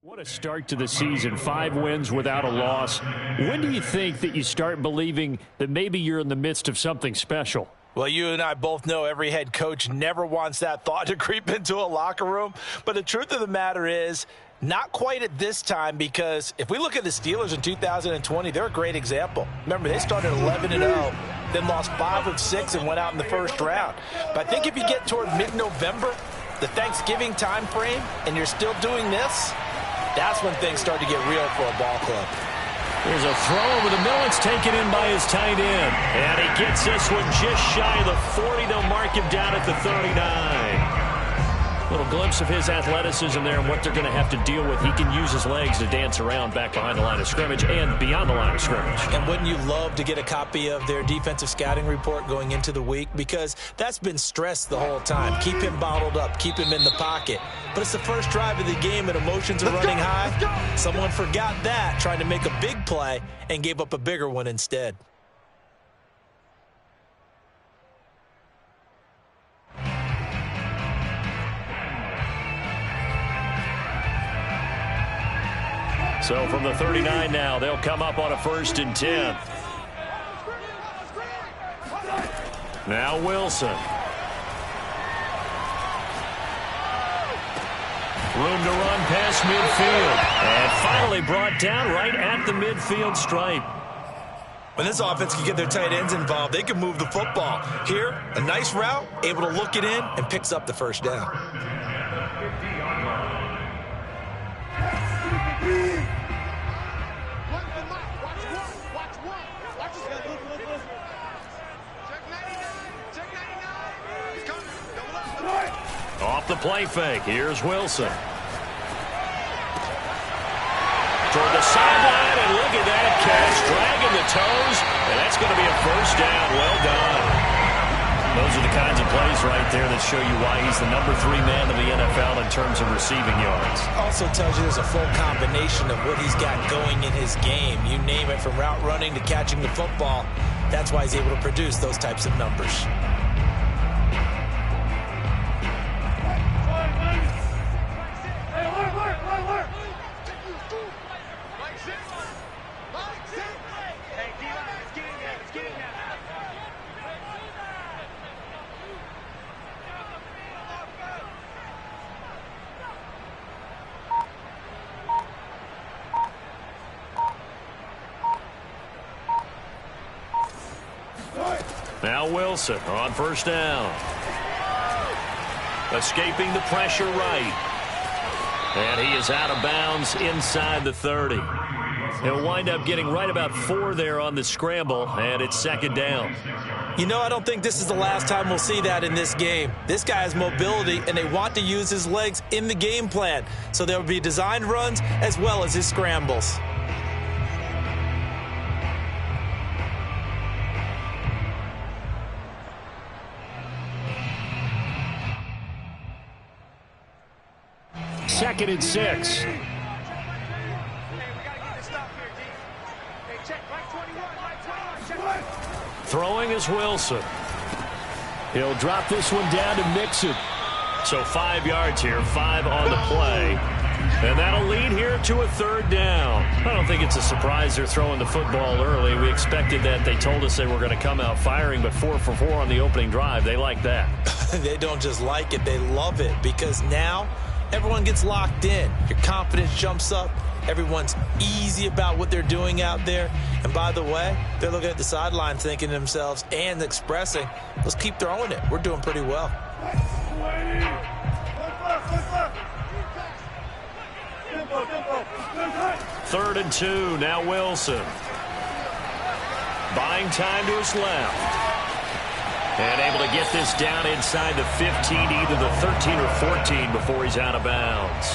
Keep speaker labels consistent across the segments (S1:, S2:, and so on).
S1: What a start to the season. 5 wins without a loss. When do you think that you start believing that maybe you're in the midst of something special?
S2: Well, you and I both know every head coach never wants that thought to creep into a locker room. But the truth of the matter is, not quite at this time, because if we look at the Steelers in 2020, they're a great example. Remember, they started 11-0, then lost 5 of 6 and went out in the first round. But I think if you get toward mid-November, the Thanksgiving time frame, and you're still doing this, that's when things start to get real for a ball club.
S1: There's a throw over the middle. It's taken in by his tight end. And he gets this one just shy of the 40. They'll mark him down at the 39. Little glimpse of his athleticism there and what they're going to have to deal with. He can use his legs to dance around back behind the line of scrimmage and beyond the line of scrimmage.
S2: And wouldn't you love to get a copy of their defensive scouting report going into the week? Because that's been stressed the whole time. Keep him bottled up. Keep him in the pocket. But it's the first drive of the game and emotions are running high. Someone forgot that, trying to make a big play, and gave up a bigger one instead.
S1: So from the 39 now, they'll come up on a 1st and 10. Now Wilson. Room to run past midfield. And finally brought down right at the midfield stripe.
S2: When this offense can get their tight ends involved, they can move the football. Here, a nice route, able to look it in, and picks up the first down.
S1: Off the play fake. Here's Wilson. Toward the sideline, and look at that catch. Dragging the toes, and that's going to be a first down. Well done. Those are the kinds of plays right there that show you why he's the number 3 man in the NFL in terms of receiving yards.
S2: Also tells you there's a full combination of what he's got going in his game. You name it, from route running to catching the football. That's why he's able to produce those types of numbers.
S1: Now Wilson on 1st down. Escaping the pressure right. And he is out of bounds inside the 30. He'll wind up getting right about 4 there on the scramble, and it's 2nd down.
S2: You know, I don't think this is the last time we'll see that in this game. This guy has mobility, and they want to use his legs in the game plan. So there will be designed runs as well as his scrambles.
S1: Second and 6. Throwing is Wilson. He'll drop this one down to Mixon. So 5 yards here, 5 on the play. And that'll lead here to a 3rd down. I don't think it's a surprise they're throwing the football early. We expected that. They told us they were going to come out firing, but 4 for 4 on the opening drive. They like that.
S2: They don't just like it, they love it, because now everyone gets locked in. Your confidence jumps up. Everyone's easy about what they're doing out there. And by the way, they're looking at the sideline thinking to themselves and expressing, let's keep throwing it. We're doing pretty well.
S1: 3rd and 2. Now Wilson. Buying time to his left. And able to get this down inside the 15, either the 13 or 14 before he's out of bounds.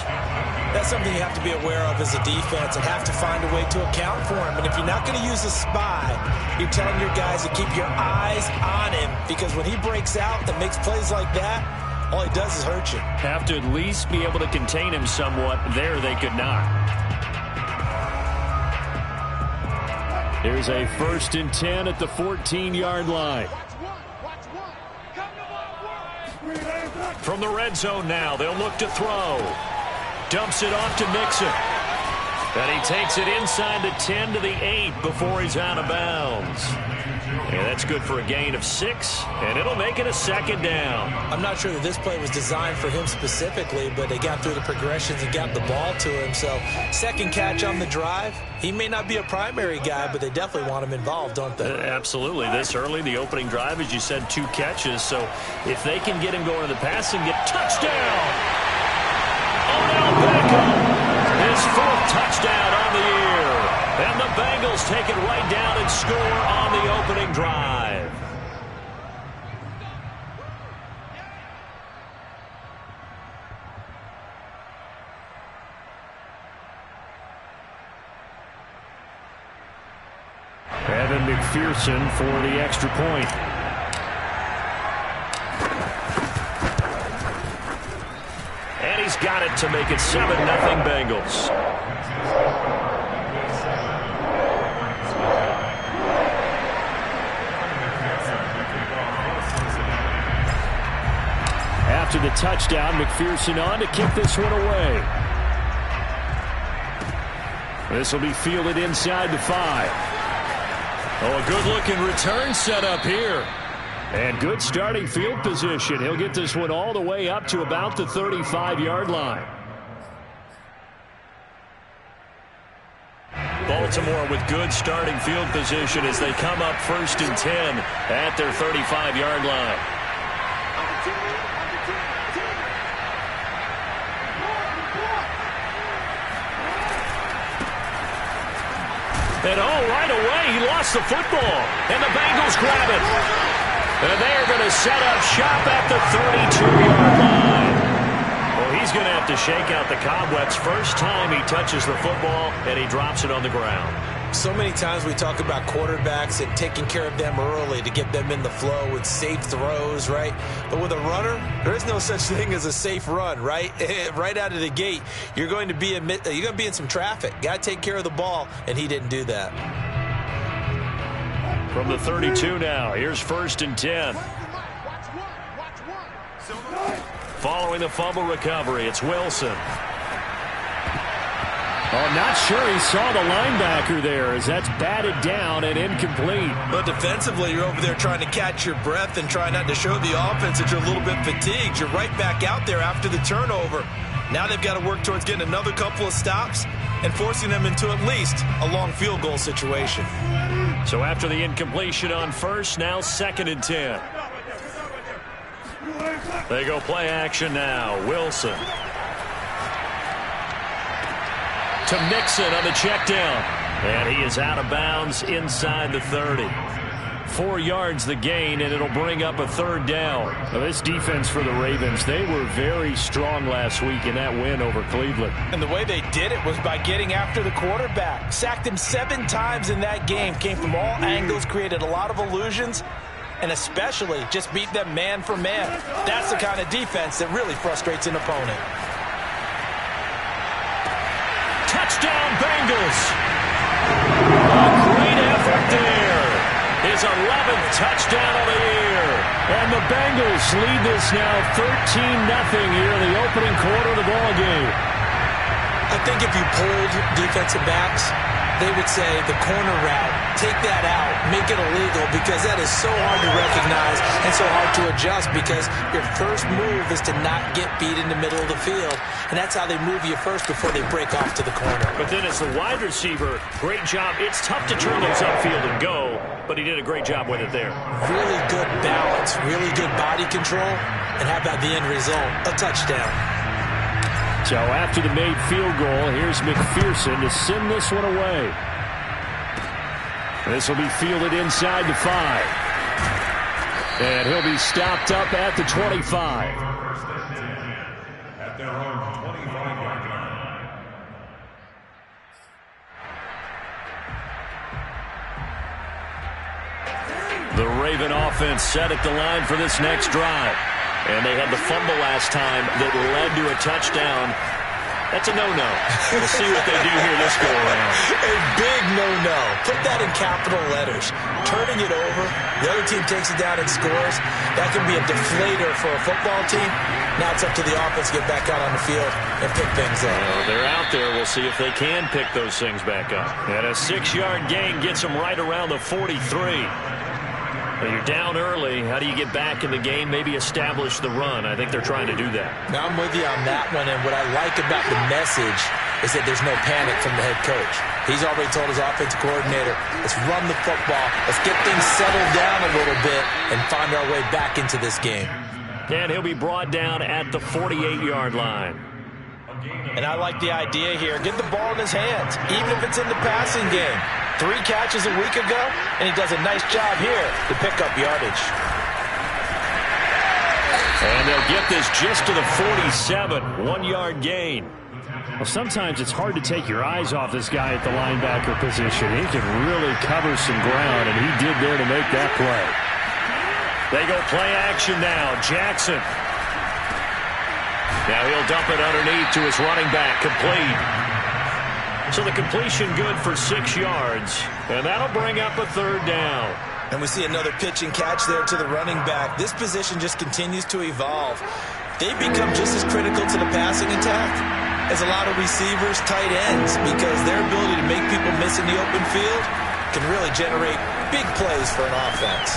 S2: That's something you have to be aware of as a defense and have to find a way to account for him. And if you're not going to use a spy, you're telling your guys to keep your eyes on him, because when he breaks out and makes plays like that, all he does is hurt you.
S1: Have to at least be able to contain him somewhat. There they could not. Here's a 1st and 10 at the 14-yard line. From the red zone now, they'll look to throw. Dumps it off to Mixon. And he takes it inside the 10 to the 8 before he's out of bounds. And that's good for a gain of 6, and it'll make it a second down.
S2: I'm not sure that this play was designed for him specifically, but they got through the progressions and got the ball to him. So second catch on the drive. He may not be a primary guy, but they definitely want him involved, don't they?
S1: Absolutely. This early, the opening drive, as you said, 2 catches. So if they can get him going to the passing, get touchdown. Odell Beckham. His 4th touchdown on the year. And the Bengals take it right down and score on the opening drive. Evan McPherson for the extra point. And he's got it to make it 7-0 Bengals. After the touchdown, McPherson on to kick this one away. This will be fielded inside the 5. Oh, a good-looking return set up here. And good starting field position. He'll get this one all the way up to about the 35-yard line. Baltimore with good starting field position as they come up 1st and 10 at their 35-yard line. And right away, he lost the football. And the Bengals grab it. And they are going to set up shop at the 32-yard line. Well, he's going to have to shake out the cobwebs first time he touches the football, and he drops it on the ground.
S2: So many times we talk about quarterbacks and taking care of them early to get them in the flow with safe throws, right? But with a runner, there is no such thing as a safe run, right? Right out of the gate, you're going to be in some traffic. Got to take care of the ball, and he didn't do that.
S1: From the 32 now, here's 1st and 10. Following the fumble recovery, it's Wilson. Oh, not sure he saw the linebacker there as that's batted down and incomplete.
S2: But defensively, you're over there trying to catch your breath and try not to show the offense that you're a little bit fatigued. You're right back out there after the turnover. Now they've got to work towards getting another couple of stops and forcing them into at least a long field goal situation.
S1: So after the incompletion on 1st, now 2nd and 10. They go play action now. Wilson. To Mixon on the check down. And he is out of bounds inside the 30. 4 yards the gain, and it'll bring up a 3rd down. Now, this defense for the Ravens, they were very strong last week in that win over Cleveland.
S2: And the way they did it was by getting after the quarterback. Sacked him 7 times in that game. Came from all angles, created a lot of illusions, and especially just beat them man for man. That's the kind of defense that really frustrates an opponent.
S1: Touchdown, Bengals. A great effort there. His 11th touchdown of the year. And the Bengals lead this now 13-0 here in the opening quarter of the ball game.
S2: I think if you polled defensive backs, they would say the corner route, take that out, make it illegal, because that is so hard to recognize and so hard to adjust, because your first move is to not get beat in the middle of the field, and that's how they move you first before they break off to the corner.
S1: But then as the wide receiver, great job. It's tough to turn those upfield and go, but he did a great job with it there.
S2: Really good balance, really good body control, and how about the end result? A touchdown.
S1: So after the made field goal, here's McPherson to send this one away. This will be fielded inside the 5. And he'll be stopped up at the 25. At their own 25-yard line. The Raven offense set at the line for this next drive. And they had the fumble last time that led to a touchdown. That's a no-no. We'll see what they do here this go-around.
S2: A big no-no. Put that in capital letters. Turning it over, the other team takes it down and scores. That can be a deflator for a football team. Now it's up to the offense to get back out on the field and pick things up.
S1: Well, they're out there. We'll see if they can pick those things back up. And a 6-yard gain gets them right around the 43. Well, you're down early. How do you get back in the game? Maybe establish the run. I think they're trying to do that.
S2: Now, I'm with you on that one, and what I like about the message is that there's no panic from the head coach. He's already told his offensive coordinator, let's run the football, let's get things settled down a little bit and find our way back into this game.
S1: And he'll be brought down at the 48-yard line.
S2: And I like the idea here. Get the ball in his hands, even if it's in the passing game. 3 catches a week ago, and he does a nice job here to pick up yardage.
S1: And they'll get this just to the 47, 1-yard gain.
S3: Well, sometimes it's hard to take your eyes off this guy at the linebacker position. He can really cover some ground, and he did there to make that play.
S1: They go play action now. Jackson. Now he'll dump it underneath to his running back, complete. So the completion good for 6 yards, and that'll bring up a 3rd down.
S2: And we see another pitch and catch there to the running back. This position just continues to evolve. They become just as critical to the passing attack as a lot of receivers, tight ends, because their ability to make people miss in the open field can really generate big plays for an offense.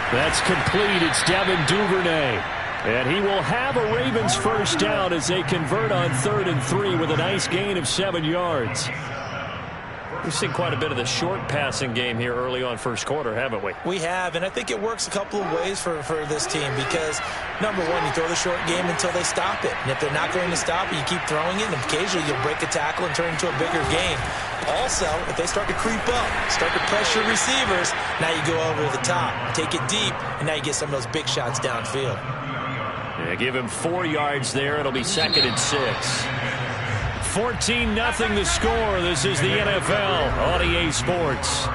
S3: That's complete. It's Devin Duvernay.
S1: And he will have a Ravens first down as they convert on 3rd and 3 with a nice gain of 7 yards. We've seen quite a bit of the short passing game here early on first quarter, haven't we?
S2: We have, and I think it works a couple of ways for this team because, number one, you throw the short game until they stop it. And if they're not going to stop it, you keep throwing it, and occasionally you'll break a tackle and turn it into a bigger gain. Also, if they start to creep up, start to pressure receivers, now you go over the top, take it deep, and now you get some of those big shots downfield.
S1: Yeah, give him 4 yards there. It'll be 2nd and 6. 14-0 the score. This is the NFL on EA Sports.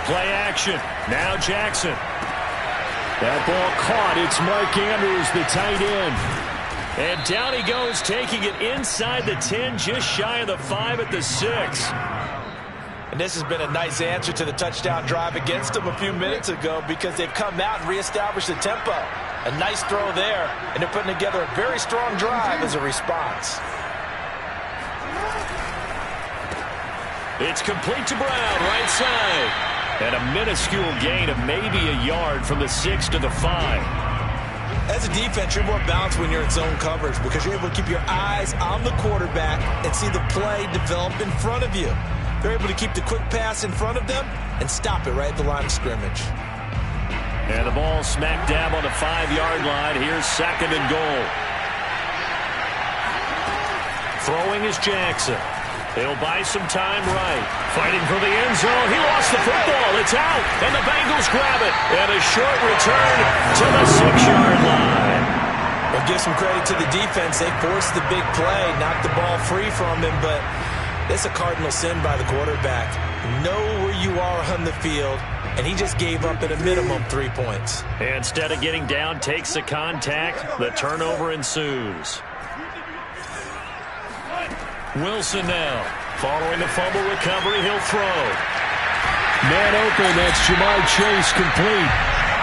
S1: Play action. Now Jackson. That ball caught. It's Mark Andrews, the tight end. And down he goes, taking it inside the 10, just shy of the 5 at the 6.
S2: And this has been a nice answer to the touchdown drive against them a few minutes ago because they've come out and reestablished the tempo. A nice throw there, and they're putting together a very strong drive as a response.
S1: It's complete to Brown, right side. And a minuscule gain of maybe a yard from the 6 to the 5.
S2: As a defense, you're more balanced when you're in zone coverage because you're able to keep your eyes on the quarterback and see the play develop in front of you. They're able to keep the quick pass in front of them and stop it right at the line of scrimmage.
S1: And the ball smack dab on the 5-yard line. Here's 2nd and goal. Throwing is Jackson. He'll buy some time right. Fighting for the end zone. He lost the football. It's out. And the Bengals grab it. And a short return to the 6-yard line.
S2: Well, give some credit to the defense. They forced the big play, knocked the ball free from him, but it's a cardinal sin by the quarterback. Know where you are on the field, and he just gave up at a minimum 3 points.
S1: Instead of getting down, takes the contact. The turnover ensues. Wilson now. Following the fumble recovery, he'll throw.
S3: Man open, that's Ja'Marr Chase, complete.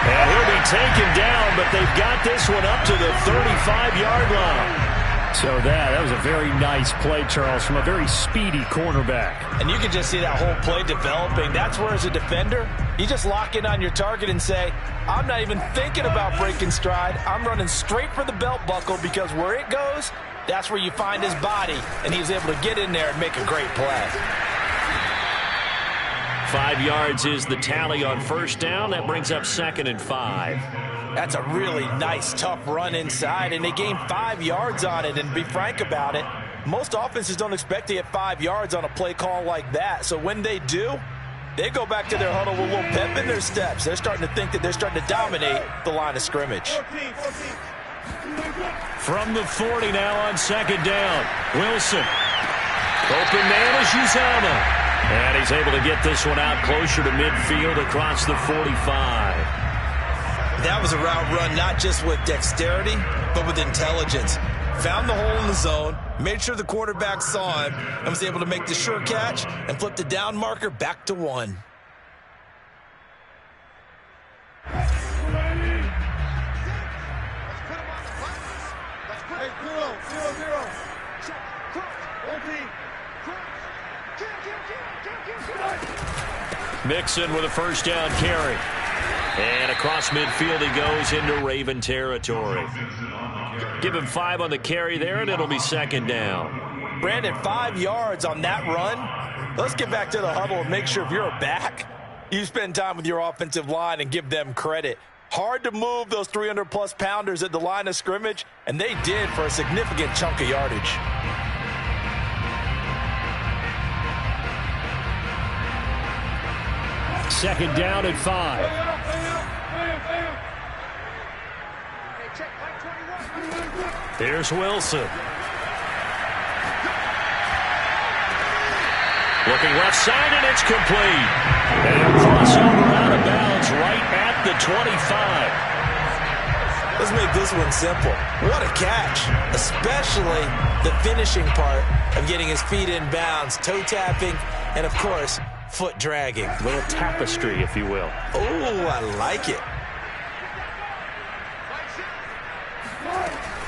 S1: And he'll be taken down, but they've got this one up to the 35-yard line.
S3: So that was a very nice play, Charles, from a very speedy cornerback.
S2: And you can just see that whole play developing. That's where, as a defender, you just lock in on your target and say, I'm not even thinking about breaking stride. I'm running straight for the belt buckle because where it goes, that's where you find his body, and he was able to get in there and make a great play.
S1: 5 yards is the tally on first down. That brings up 2nd and 5.
S2: That's a really nice, tough run inside, and they gained 5 yards on it. And be frank about it, most offenses don't expect to get 5 yards on a play call like that. So when they do, They go back to their huddle with a little pep in their steps. They're starting to think that they're starting to dominate the line of scrimmage.
S1: From the 40 now on second down. Wilson. Open man is Uzomah. And he's able to get this one out closer to midfield across the 45.
S2: That was a route run not just with dexterity, but with intelligence. Found the hole in the zone, made sure the quarterback saw him, and was able to make the sure catch and flip the down marker back to 1.
S1: Mixon with a first down carry. And across midfield he goes into Raven territory. Give him 5 on the carry there, and it'll be second down.
S2: Brandon, 5 yards on that run. Let's get back to the huddle and make sure if you're a back, you spend time with your offensive line and give them credit. Hard to move those 300-plus pounders at the line of scrimmage, and they did for a significant chunk of yardage.
S3: Second down at 5.
S1: Here's Wilson. Looking left side, and it's complete. And crossover out of bounds right at the 25.
S2: Let's make this one simple. What a catch, especially the finishing part of getting his feet in bounds, toe tapping, and, of course, foot dragging.
S1: A little tapestry, if you will.
S2: Oh, I like it.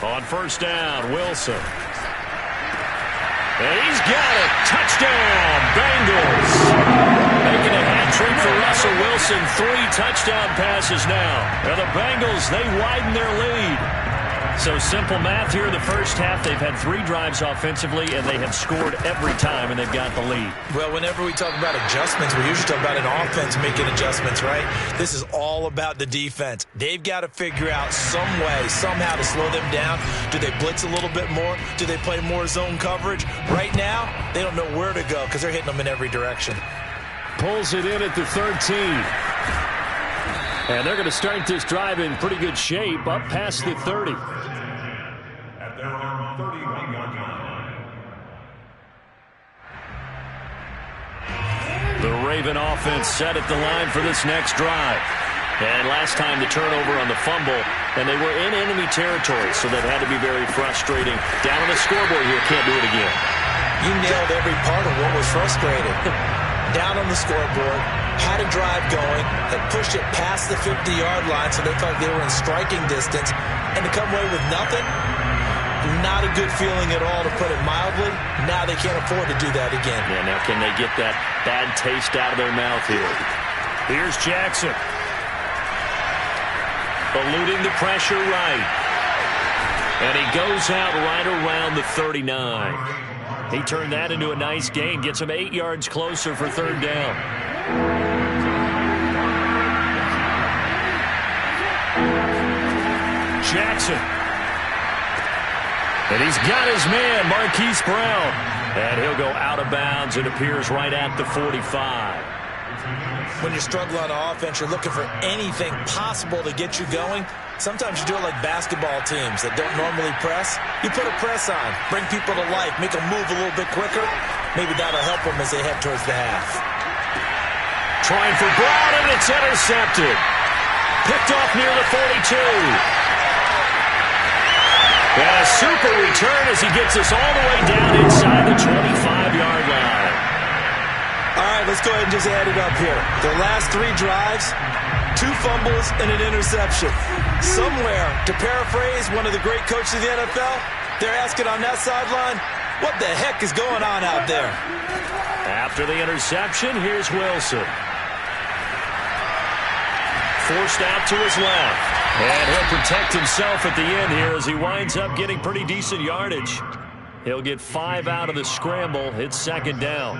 S1: On first down, Wilson. And he's got it. Touchdown, Bengals. Making a hat trick for Russell Wilson. 3 touchdown passes now. And the Bengals, they widen their lead. So simple math here in the first half. They've had 3 drives offensively, and they have scored every time, and they've got the lead.
S2: Well, whenever we talk about adjustments, we usually talk about an offense making adjustments, right? This is all about the defense. They've got to figure out some way, somehow to slow them down. Do they blitz a little bit more? Do they play more zone coverage? Right now, they don't know where to go because they're hitting them in every direction.
S3: Pulls it in at the 13. And they're going to start this drive in pretty good shape, up past the 30.
S4: At their own 31-yard line.
S1: The Raven offense set at the line for this next drive. And last time the turnover on the fumble, and they were in enemy territory, so that had to be very frustrating. Down on the scoreboard here, can't do it again.
S2: You nailed every part of what was frustrating. Down on the scoreboard, had a drive going, had pushed it past the 50-yard line, so they felt they were in striking distance, and to come away with nothing, not a good feeling at all, to put it mildly. Now they can't afford to do that again.
S1: Yeah, now can they get that bad taste out of their mouth here? Here's Jackson. Eluding the pressure right. And he goes out right around the 39. He turned that into a nice gain. Gets him 8 yards closer for third down. Jackson. And he's got his man, Marquise Brown. And he'll go out of bounds. It appears right at the 45.
S2: When you're struggling on offense, you're looking for anything possible to get you going. Sometimes you do it like basketball teams that don't normally press. You put a press on, bring people to life, make them move a little bit quicker. Maybe that'll help them as they head towards the half.
S1: Trying for Brown, and it's intercepted. Picked off near the 42. And a super return as he gets us all the way down inside the 25-yard line.
S2: All right, let's go ahead and just add it up here. Their last 3 drives, 2 fumbles and an interception. Somewhere, to paraphrase one of the great coaches of the NFL, they're asking on that sideline, what the heck is going on out there?
S1: After the interception, here's Wilson. Forced out to his left. And he'll protect himself at the end here as he winds up getting pretty decent yardage. He'll get 5 out of the scramble. It's second down.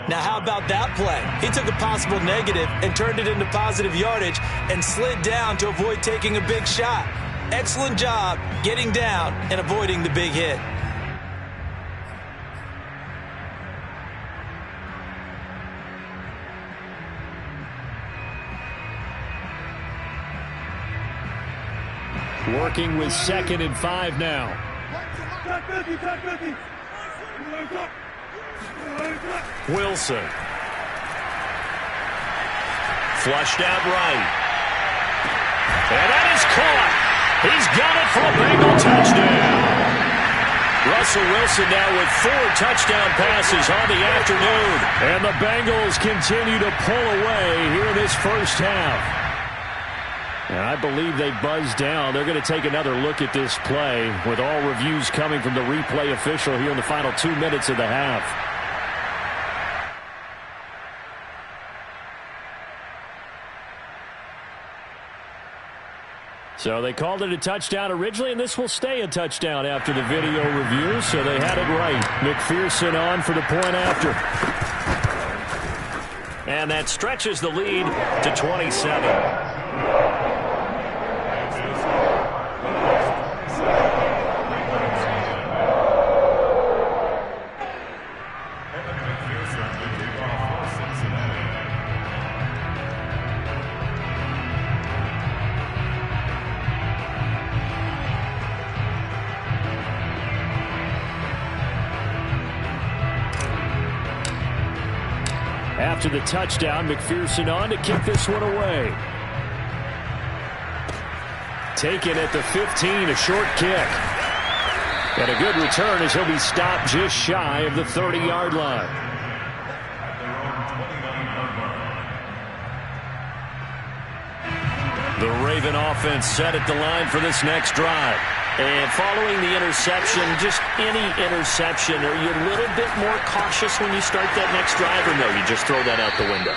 S2: Now, how about that play? He took a possible negative and turned it into positive yardage and slid down to avoid taking a big shot. Excellent job getting down and avoiding the big hit.
S3: Working with 2nd and 5 now.
S1: Wilson. Flushed out right. And that is caught. He's got it for a Bengal touchdown. Russell Wilson now with 4 touchdown passes on the afternoon.
S3: And the Bengals continue to pull away here in this first half. And I believe they buzzed down. They're going to take another look at this play with all reviews coming from the replay official here in the final 2 minutes of the half. So they called it a touchdown originally, and this will stay a touchdown after the video review, so they had it right. McPherson on for the point after.
S1: And that stretches the lead to 27.
S3: After the touchdown, McPherson on to kick this one away. Taken at the 15, a short kick. And a good return as he'll be stopped just shy of the 30-yard line.
S1: The Raven offense set at the line for this next drive.
S5: And following the interception, just any interception, are you a little bit more cautious when you start that next drive, or no, you just throw that out the window?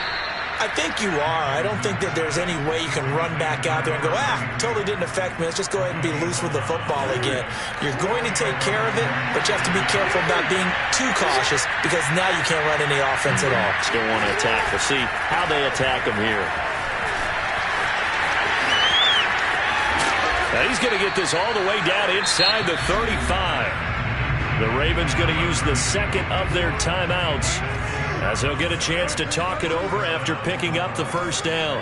S2: I think you are. I don't think that there's any way you can run back out there and go, totally didn't affect me. Let's just go ahead and be loose with the football again. You're going to take care of it, but you have to be careful about being too cautious because now you can't run any offense at all.
S5: Still want to attack. We'll see how they attack him here.
S1: Now he's going to get this all the way down inside the 35. The Ravens going to use the second of their timeouts as they'll get a chance to talk it over after picking up the first down.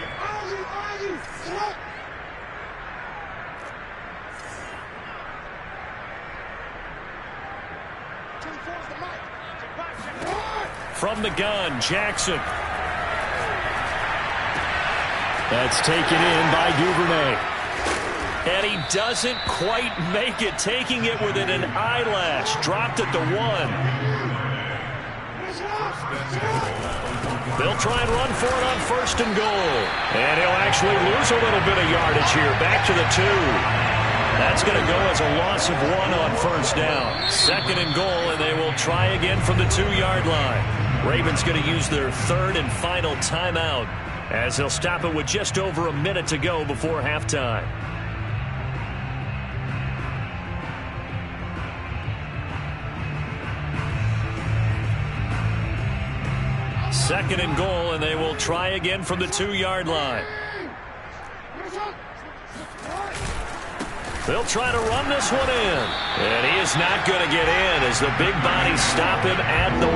S1: From the gun, Jackson.
S3: That's taken in by Duvernay.
S1: And he doesn't quite make it, taking it within an eyelash. Dropped at the 1. They'll try and run for it on 1st and goal. And he'll actually lose a little bit of yardage here. Back to the 2. That's going to go as a loss of 1 on 1st down. 2nd and goal, and they will try again from the 2-yard line. Ravens going to use their 3rd and final timeout as they'll stop it with just over a minute to go before halftime. 2nd and goal, and they will try again from the 2-yard line. They'll try to run this one in. And he is not going to get in as the big bodies stop him at the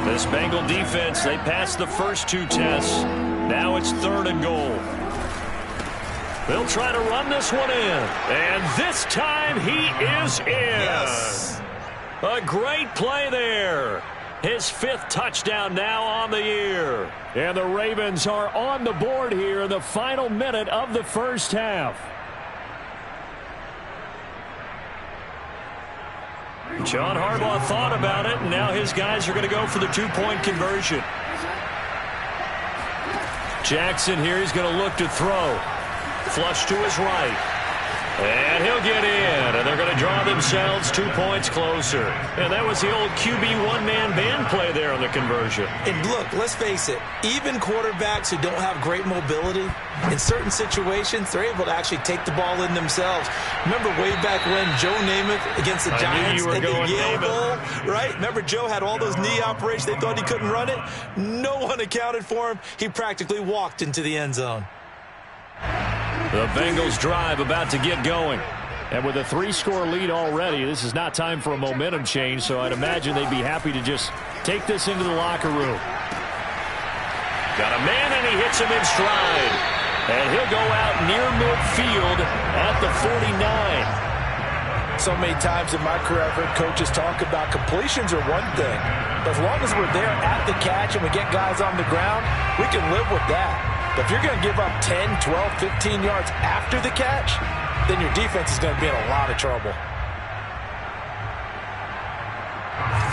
S1: 1. This Bengal defense, they passed the first 2 tests. Now it's 3rd and goal. They'll try to run this one in. And this time he is in.
S2: Yes.
S3: A great play there. His 5th touchdown now on the year. And the Ravens are on the board here in the final minute of the first half. John Harbaugh thought about it, and now his guys are going to go for the 2-point conversion. Jackson here, he's going to look to throw. Flush to his right. And he'll get in, and they're going to draw themselves 2 points closer. And that was the old QB one-man band play there on the conversion.
S2: And look, let's face it, even quarterbacks who don't have great mobility, in certain situations, they're able to actually take the ball in themselves. Remember way back when Joe Namath against the Giants at the Yale Bowl, right? Remember Joe had all those knee operations. They thought he couldn't run it. No one accounted for him. He practically walked into the end zone.
S3: The Bengals drive about to get going. And with a 3-score lead already, this is not time for a momentum change, so I'd imagine they'd be happy to just take this into the locker room.
S1: Got a man, and he hits him in stride.
S3: And he'll go out near midfield at the 49.
S2: So many times in my career, I've heard coaches talk about completions are one thing. But as long as we're there at the catch and we get guys on the ground, we can live with that. But if you're going to give up 10, 12, 15 yards after the catch, then your defense is going to be in a lot of trouble.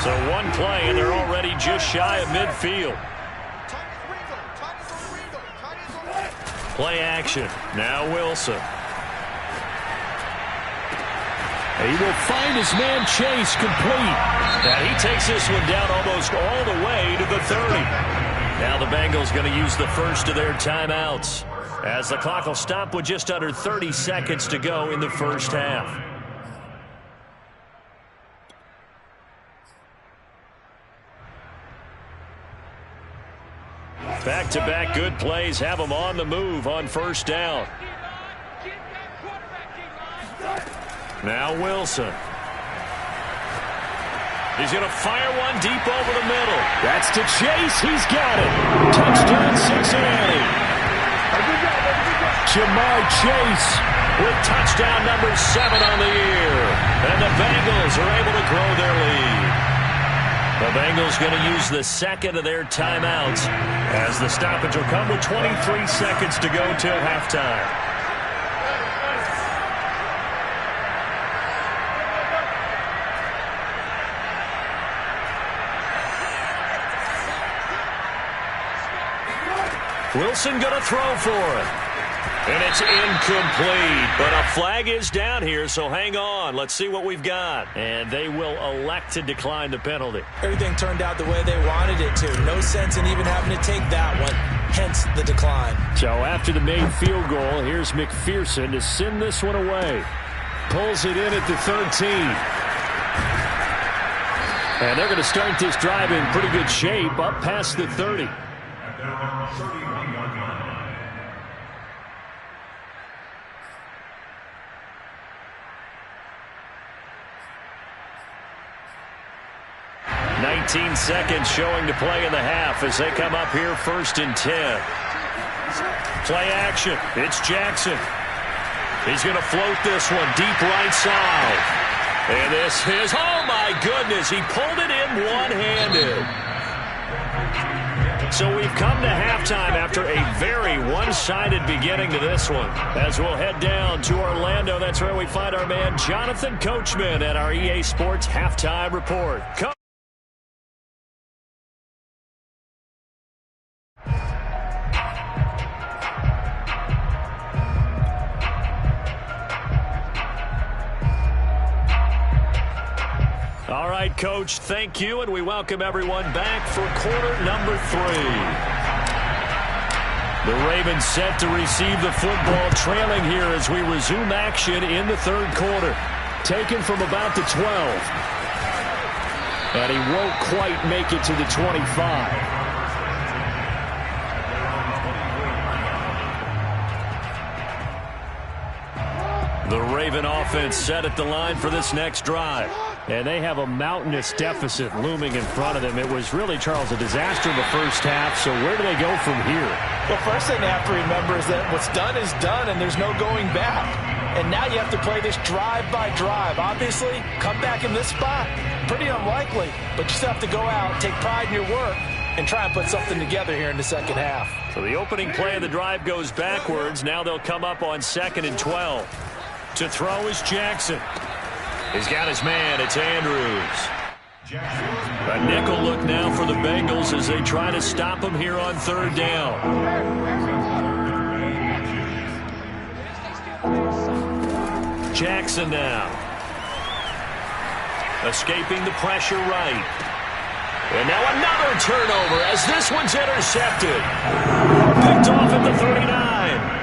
S3: So one play, and they're already just shy of midfield. Play action. Now Wilson. He will find his man Chase complete. And he takes this one down almost all the way to the 30. Now the Bengals going to use the first of their timeouts, as the clock will stop with just under 30 seconds to go in the first half. Back-to-back good plays have them on the move on first down. Now Wilson. He's going to fire one deep over the middle. That's to Chase. He's got it. Touchdown Cincinnati. Jamar Chase with touchdown number 7 on the year. And the Bengals are able to grow their lead. The Bengals going to use the second of their timeouts, as the stoppage will come with 23 seconds to go till halftime. Wilson going to throw for it. And it's incomplete, but a flag is down here, so hang on. Let's see what we've got. And they will elect to decline the penalty.
S2: Everything turned out the way they wanted it to. No sense in even having to take that one, hence the decline.
S3: So after the made field goal, here's McPherson to send this one away. Pulls it in at the 13. And they're going to start this drive in pretty good shape up past the 30. 19 seconds showing to play in the half as they come up here 1st and 10. Play action. It's Jackson. He's going to float this one deep right side. And this is, oh my goodness, he pulled it in one-handed. So we've come to halftime after a very one-sided beginning to this one. As we'll head down to Orlando, that's where we find our man Jonathan Coachman at our EA Sports Halftime Report. All right, Coach, thank you, and we welcome everyone back for quarter number 3. The Ravens set to receive the football, trailing here as we resume action in the 3rd quarter. Taken from about the 12. And he won't quite make it to the 25. The Raven offense set at the line for this next drive. And they have a mountainous deficit looming in front of them. It was really, Charles, a disaster in the first half. So where do they go from here?
S2: Well, first thing they have to remember is that what's done is done, and there's no going back. And now you have to play this drive by drive. Obviously, come back in this spot, pretty unlikely. But you still have to go out, take pride in your work, and try and put something together here in the second half.
S3: So the opening play of the drive goes backwards. Now they'll come up on 2nd and 12. To throw is Jackson. He's got his man. It's Andrews. A nickel look now for the Bengals as they try to stop him here on 3rd down. Jackson now. Escaping the pressure right. And now another turnover as this one's intercepted. Picked off at the 39.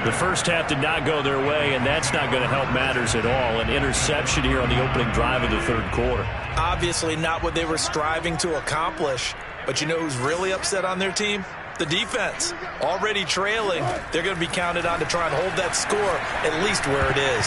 S3: The first half did not go their way, and that's not going to help matters at all. An interception here on the opening drive of the 3rd quarter.
S2: Obviously not what they were striving to accomplish. But you know who's really upset on their team? the defense. Already trailing, they're going to be counted on to try and hold that score at least where it is.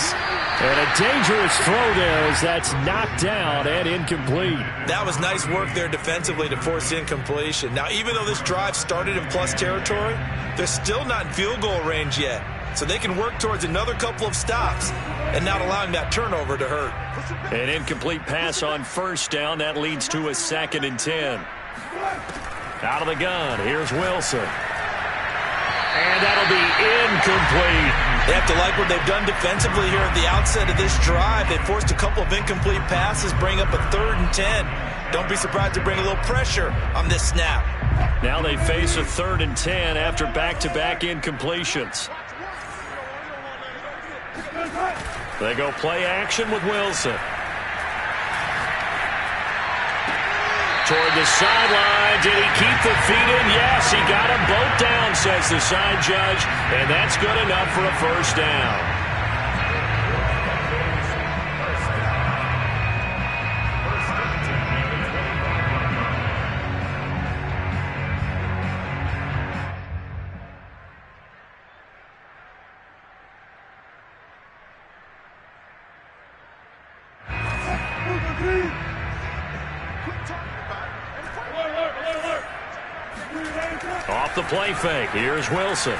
S3: And a dangerous throw there as that's knocked down and incomplete.
S2: That was nice work there defensively to force incompletion. Now, even though this drive started in plus territory, they're still not in field goal range yet. So they can work towards another couple of stops and not allowing that turnover to hurt.
S3: An incomplete pass on first down. That leads to a 2nd and 10. Out of the gun, here's Wilson. And that'll be incomplete.
S2: They have to like what they've done defensively here at the outset of this drive. They forced a couple of incomplete passes, bring up a 3rd and 10. Don't be surprised to bring a little pressure on this snap.
S3: Now they face a 3rd and 10 after back-to-back incompletions. They go play action with Wilson. Toward the sideline. Did he keep the feet in? Yes, he got them both down, says the side judge. And that's good enough for a first down. Off the play fake. Here's Wilson.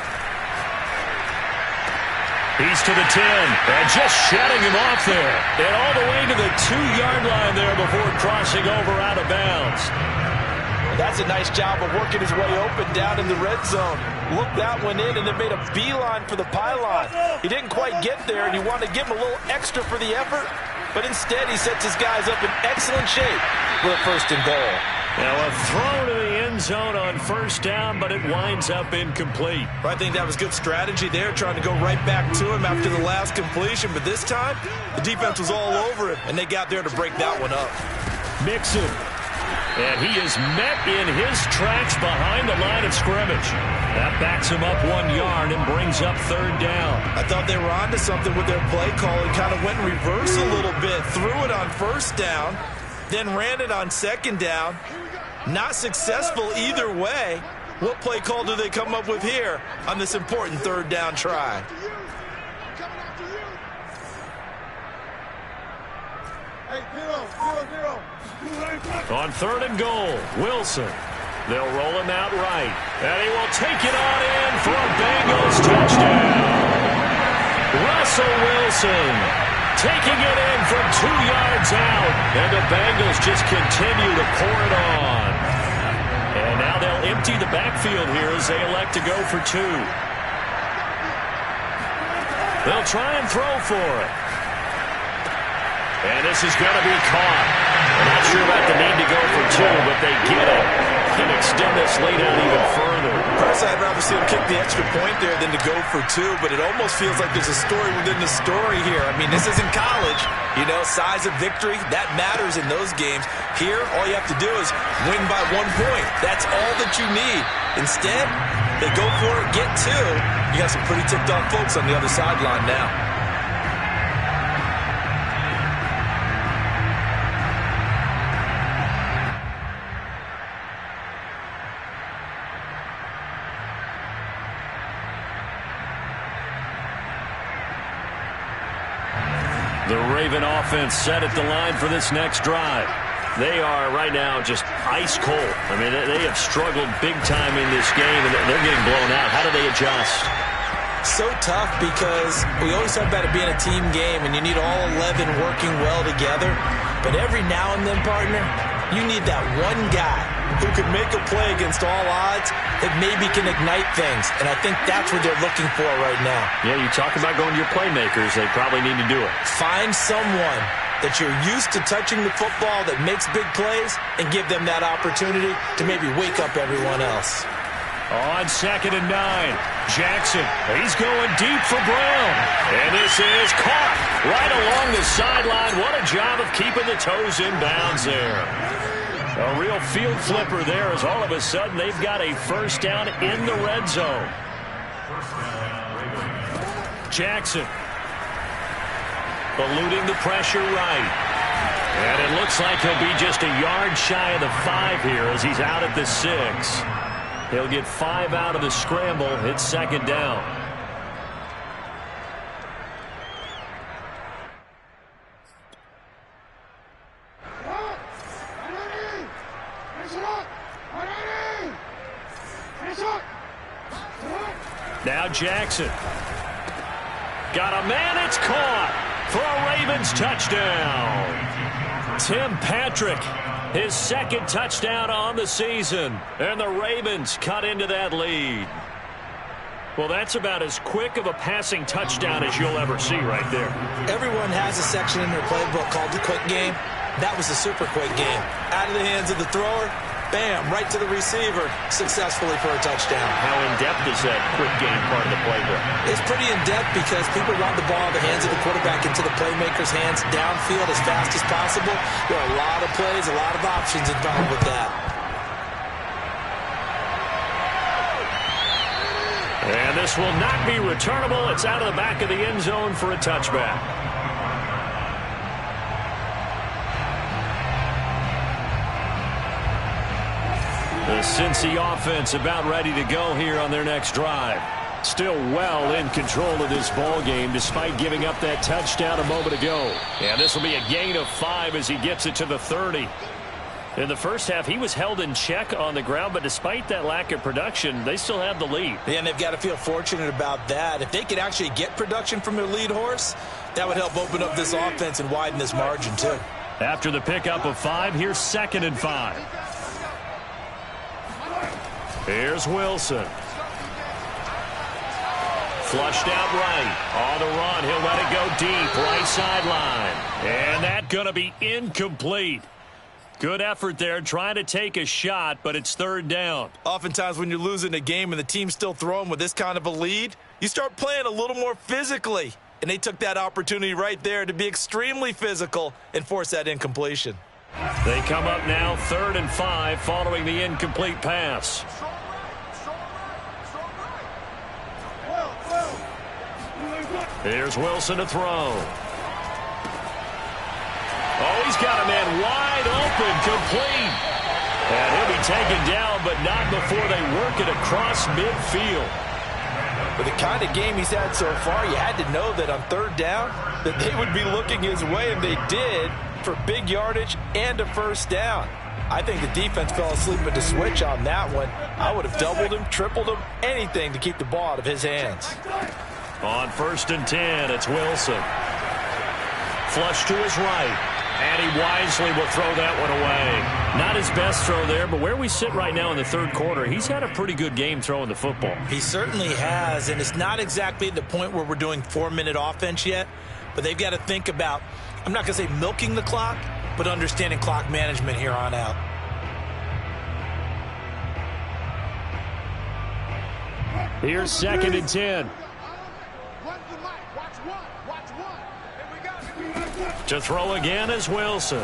S3: He's to the 10. And just shutting him off there. And all the way to the 2-yard line there before crossing over out of bounds.
S2: That's a nice job of working his way open down in the red zone. Looked that one in and then made a beeline for the pylon. He didn't quite get there, and you want to give him a little extra for the effort. But instead, he sets his guys up in excellent shape for a 1st and goal.
S3: Now a throw to the end zone on first down, but it winds up incomplete.
S2: I think that was good strategy there, trying to go right back to him after the last completion. But this time, the defense was all over him, and they got there to break that one up.
S3: Mixon. And he is met in his tracks behind the line of scrimmage. That backs him up 1 yard and brings up 3rd down.
S2: I thought they were onto something with their play call and kind of went in reverse a little bit. Threw it on first down, then ran it on 2nd down. Not successful either way. What play call do they come up with here on this important 3rd down try?
S3: On 3rd and goal, Wilson. They'll roll him out right. And he will take it on in for a Bengals touchdown. Russell Wilson taking it in from 2 yards out. And the Bengals just continue to pour it on. And now they'll empty the backfield here as they elect to go for 2. They'll try and throw for it. And this is going to be caught. I'm not sure about the need to go for 2, but they get it. Can extend this lead out even further.
S2: Personally, I'd rather see him kick the extra point there than to go for 2, but it almost feels like there's a story within the story here. I mean, this isn't college. You know, size of victory, that matters in those games. Here, all you have to do is win by 1 point. That's all that you need. Instead, they go for it, get 2. You got some pretty ticked-off folks on the other sideline now.
S3: The Raven offense set at the line for this next drive. They are right now just ice cold. I mean, they have struggled big time in this game, and they're getting blown out. How do they adjust?
S2: So tough because we always talk about it being a team game, and you need all 11 working well together. But every now and then, partner, you need that one guy who can make a play against all odds that maybe can ignite things. And I think that's what they're looking for right now.
S3: Yeah, you talk about going to your playmakers. They probably need to do it.
S2: Find someone that you're used to touching the football that makes big plays and give them that opportunity to maybe wake up everyone else.
S3: On 2nd and 9, Jackson, he's going deep for Brown. And this is caught right along the sideline. What a job of keeping the toes in bounds there. A real field flipper there as all of a sudden they've got a first down in the red zone. Jackson eluding the pressure right. And it looks like he'll be just a yard shy of the 5 here as he's out at the 6. He'll get 5 out of the scramble. It's second down. Now Jackson. Got a man, it's caught for a Ravens touchdown. Tim Patrick, his second touchdown on the season, and the Ravens cut into that lead. Well, that's about as quick of a passing touchdown as you'll ever see right there.
S2: Everyone has a section in their playbook called the quick game. That was a super quick game. Out of the hands of the thrower, bam, right to the receiver, successfully for a touchdown.
S5: How in-depth is that quick game part of the playbook?
S2: It's pretty in-depth because people want the ball in the hands of the quarterback into the playmaker's hands downfield as fast as possible. There are a lot of plays, a lot of options involved with that.
S3: And this will not be returnable. It's out of the back of the end zone for a touchback. The Cincy offense about ready to go here on their next drive. Still well in control of this ball game despite giving up that touchdown a moment ago. And this will be a gain of 5 as he gets it to the 30. In the first half, he was held in check on the ground, but despite that lack of production, they still have the lead.
S2: Yeah, and they've got to feel fortunate about that. If they could actually get production from their lead horse, that would help open up this offense and widen this margin, too.
S3: After the pickup of 5, here's 2nd and 5. Here's Wilson. Flushed out right. On the run, he'll let it go deep, right sideline. And that's going to be incomplete. Good effort there, trying to take a shot, but it's 3rd down.
S2: Oftentimes when you're losing a game and the team's still throwing with this kind of a lead, you start playing a little more physically. And they took that opportunity right there to be extremely physical and force that incompletion.
S3: They come up now 3rd and 5 following the incomplete pass. Here's Wilson to throw. Oh, he's got a man wide open, complete. And he'll be taken down, but not before they work it across midfield.
S2: With the kind of game he's had so far, you had to know that on 3rd down that they would be looking his way, and they did, for big yardage and a 1st down. I think the defense fell asleep at the switch on that one. I would have doubled him, tripled him, anything to keep the ball out of his hands.
S3: On 1st and 10, it's Wilson. Flush to his right. And he wisely will throw that one away. Not his best throw there, but where we sit right now in the 3rd quarter, he's had a pretty good game throwing the football.
S2: He certainly has, and it's not exactly at the point where we're doing 4-minute offense yet, but they've got to think about, I'm not going to say milking the clock, but understanding clock management here on out.
S3: Here's 2nd and 10. To throw again is Wilson.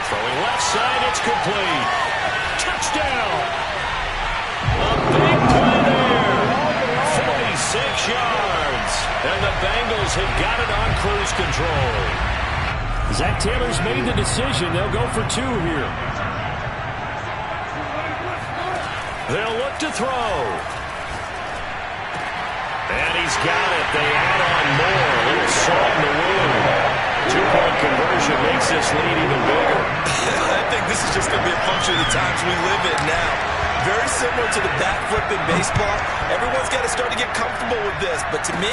S3: Throwing left side, it's complete. Touchdown! A big play there. 46 yards. And the Bengals have got it on cruise control. Zach Taylor's made the decision. They'll go for 2 here. They'll look to throw. And he's got it. They add on more. A little salt in the wound. 2-point conversion makes this lead even bigger.
S2: I think this is just going to be a function of the times we live in now. Very similar to the bat flip in baseball. Everyone's got to start to get comfortable with this. But to me,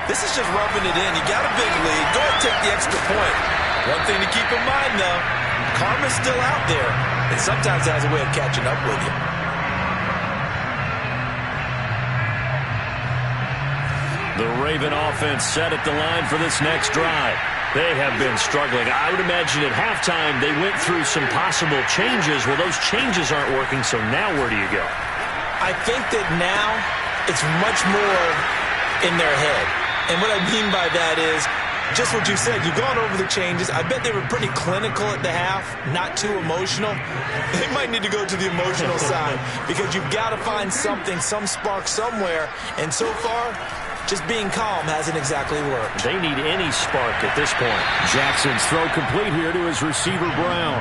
S2: this is just rubbing it in. You got a big lead. Go ahead and take the extra point. One thing to keep in mind, though, karma's still out there. And sometimes it has a way of catching up with you.
S3: The Raven offense set at the line for this next drive. They have been struggling. I would imagine at halftime they went through some possible changes. Well, those changes aren't working, so now where do you go?
S2: I think that now it's much more in their head. And what I mean by that is just what you said. You've gone over the changes. I bet they were pretty clinical at the half, not too emotional. They might need to go to the emotional side because you've got to find something, some spark somewhere. And so far, just being calm hasn't exactly worked.
S3: They need any spark at this point. Jackson's throw complete here to his receiver, Brown.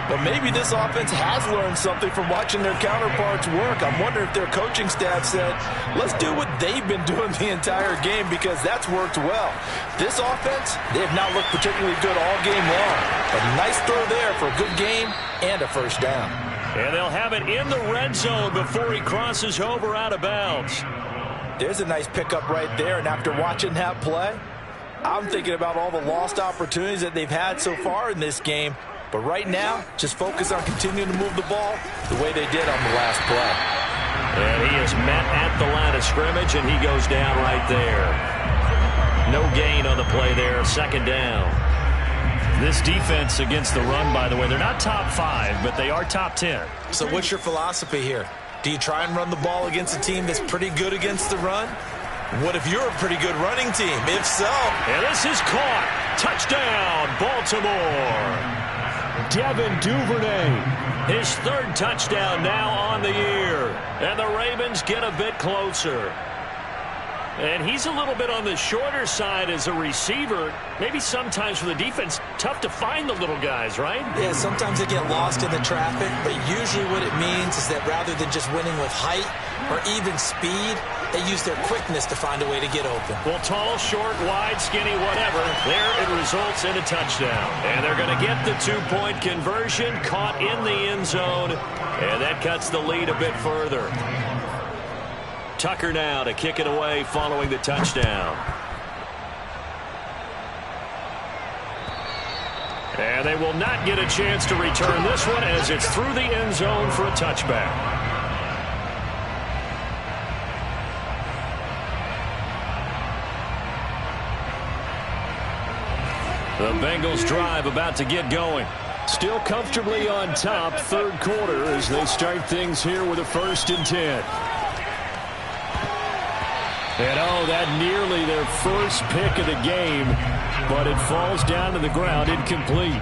S2: But maybe this offense has learned something from watching their counterparts work. I'm wondering if their coaching staff said, let's do what they've been doing the entire game, because that's worked well. This offense, they have not looked particularly good all game long. A nice throw there for a good game and a first down.
S3: And they'll have it in the red zone before he crosses over out of bounds.
S2: There's a nice pickup right there, and after watching that play, I'm thinking about all the lost opportunities that they've had so far in this game. But right now, just focus on continuing to move the ball the way they did on the last play.
S3: And he is met at the line of scrimmage, and he goes down right there. No gain on the play there, second down. This defense against the run, by the way, they're not top 5, but they are top 10.
S2: So what's your philosophy here? Do you try and run the ball against a team that's pretty good against the run? What if you're a pretty good running team? If so.
S3: And this is caught. Touchdown, Baltimore. Devin Duvernay, his third touchdown now on the year. And the Ravens get a bit closer. And he's a little bit on the shorter side as a receiver. Maybe sometimes for the defense, tough to find the little guys, right?
S2: Yeah, sometimes they get lost in the traffic, but usually what it means is that rather than just winning with height or even speed, they use their quickness to find a way to get open.
S3: Well, tall, short, wide, skinny, whatever, there it results in a touchdown. And they're going to get the two-point conversion, caught in the end zone, and that cuts the lead a bit further. Tucker now to kick it away following the touchdown. And they will not get a chance to return this one as it's through the end zone for a touchback. The Bengals drive about to get going. Still comfortably on top, third quarter as they start things here with a 1st and 10. And that nearly their first pick of the game, but it falls down to the ground incomplete.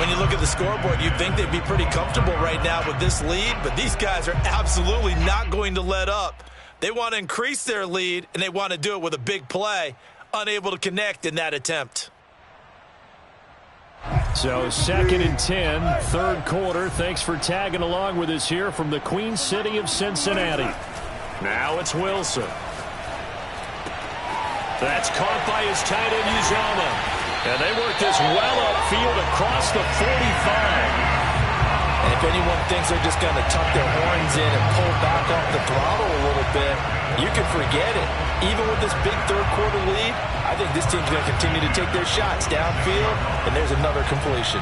S2: When you look at the scoreboard, you'd think they'd be pretty comfortable right now with this lead, but these guys are absolutely not going to let up. They want to increase their lead, and they want to do it with a big play, unable to connect in that attempt.
S3: So 2nd and 10, third quarter. Thanks for tagging along with us here from the Queen City of Cincinnati. Now it's Wilson. That's caught by his tight end, Uzomah. And they work this well upfield across the 45.
S2: And if anyone thinks they're just going to tuck their horns in and pull back off the throttle a little bit, you can forget it. Even with this big third quarter lead, I think this team's going to continue to take their shots downfield, and there's another completion.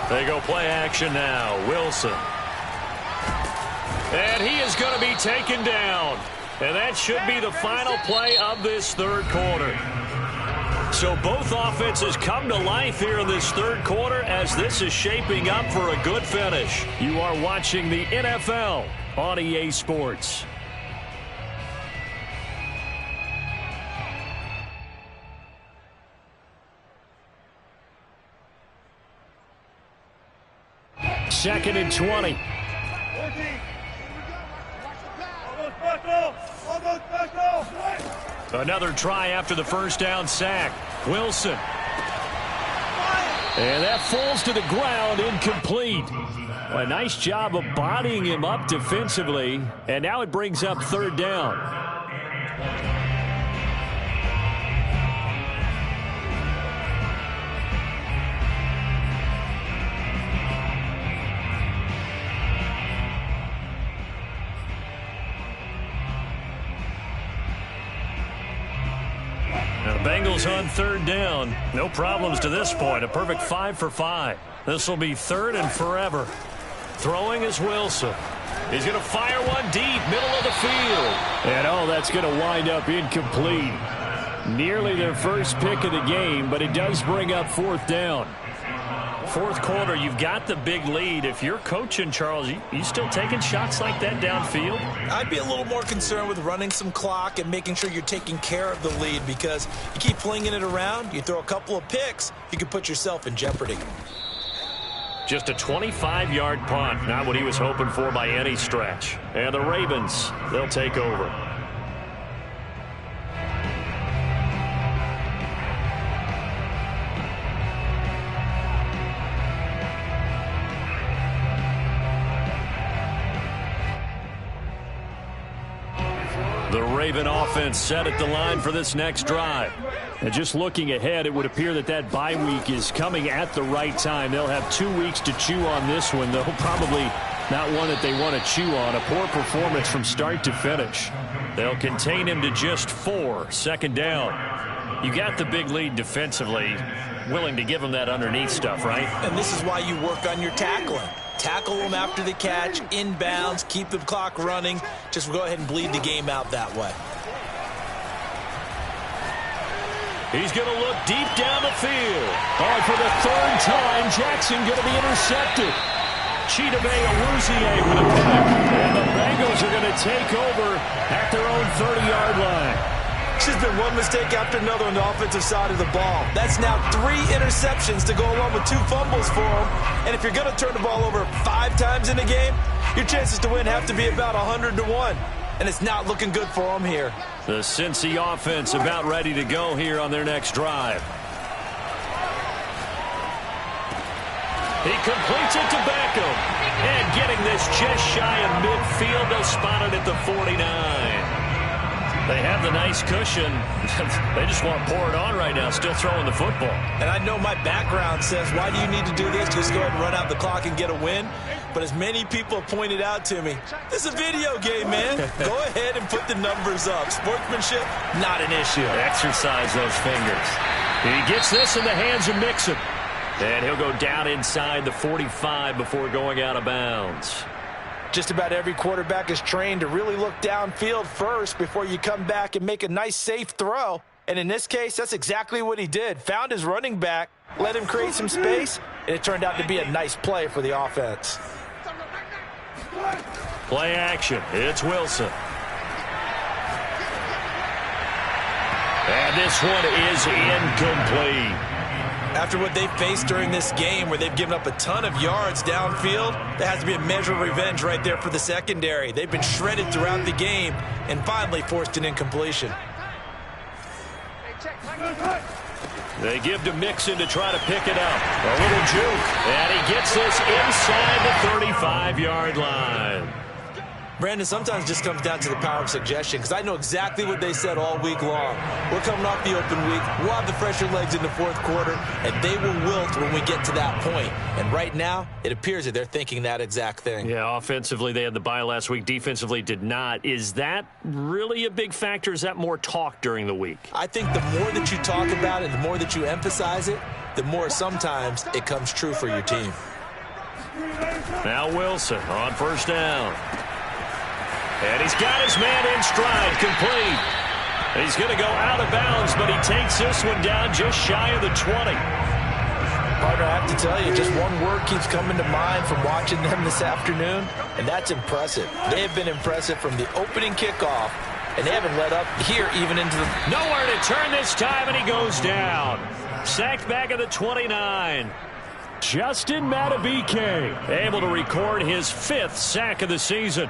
S3: They go play action now. Wilson. And he is going to be taken down. And that should be the final play of this third quarter. So both offenses come to life here in this third quarter as this is shaping up for a good finish. You are watching the NFL on EA Sports. Second and 20. Another try after the first down sack. Wilson. And that falls to the ground, incomplete. A nice job of bodying him up defensively. And now it brings up third down. Bengals on third down. No problems to this point. A perfect 5 for 5. This will be third and forever. Throwing is Wilson. He's going to fire one deep, middle of the field. And that's going to wind up incomplete. Nearly their first pick of the game, but it does bring up fourth down. Fourth quarter, you've got the big lead. If you're coaching, Charles, you still taking shots like that downfield?
S2: I'd be a little more concerned with running some clock and making sure you're taking care of the lead, because you keep flinging it around, you throw a couple of picks, you can put yourself in jeopardy.
S3: Just a 25-yard punt. Not what he was hoping for by any stretch. And the Ravens, they'll take over. The Raven offense set at the line for this next drive. And just looking ahead, it would appear that bye week is coming at the right time. They'll have 2 weeks to chew on this one, though probably not one that they want to chew on. A poor performance from start to finish. They'll contain him to just 4, second down. You got the big lead defensively, willing to give him that underneath stuff, right?
S2: And this is why you work on your tackling. Tackle them after the catch, inbounds, keep the clock running. Just go ahead and bleed the game out that way.
S3: He's going to look deep down the field. For the third time, Jackson going to be intercepted. Chidobe Awuzie with a pick. And the Bengals are going to take over at their own 30-yard line.
S2: It's just been one mistake after another on the offensive side of the ball. That's now 3 interceptions to go along with 2 fumbles for him. And if you're going to turn the ball over 5 times in a game, your chances to win have to be about 100-1. And it's not looking good for him here.
S3: The Cincy offense about ready to go here on their next drive. He completes it to Beckham. And getting this just shy of midfield, they'll spot it at the 49. They have the nice cushion. They just want to pour it on right now, still throwing the football.
S2: And I know my background says, why do you need to do this? Just go ahead and run out the clock and get a win. But as many people have pointed out to me, this is a video game, man. Go ahead and put the numbers up. Sportsmanship, not an issue.
S3: Exercise those fingers. He gets this in the hands of Mixon. And he'll go down inside the 45 before going out of bounds.
S2: Just about every quarterback is trained to really look downfield first before you come back and make a nice, safe throw. And in this case, that's exactly what he did. Found his running back, let him create some space, and it turned out to be a nice play for the offense.
S3: Play action. It's Wilson. And this one is incomplete.
S2: After what they've faced during this game where they've given up a ton of yards downfield, there has to be a measure of revenge right there for the secondary. They've been shredded throughout the game and finally forced an incompletion.
S3: They give to Mixon to try to pick it up. A little juke. And he gets this inside the 35-yard line.
S2: Brandon, sometimes it just comes down to the power of suggestion because I know exactly what they said all week long. We're coming off the open week. We'll have the fresher legs in the fourth quarter, and they will wilt when we get to that point. And right now, it appears that they're thinking that exact thing.
S3: Yeah, offensively, they had the bye last week. Defensively, did not. Is that really a big factor? Is that more talk during the week?
S2: I think the more that you talk about it, the more that you emphasize it, the more sometimes it comes true for your team.
S3: Now Wilson on first down. And he's got his man in stride, complete. He's going to go out of bounds, but he takes this one down just shy of the 20.
S2: Partner, I have to tell you, just one word keeps coming to mind from watching them this afternoon, and that's impressive. They have been impressive from the opening kickoff, and they haven't let up here even into the...
S3: Nowhere to turn this time, and he goes down. Sacked back at the 29. Justin Madubuike able to record his 5th sack of the season.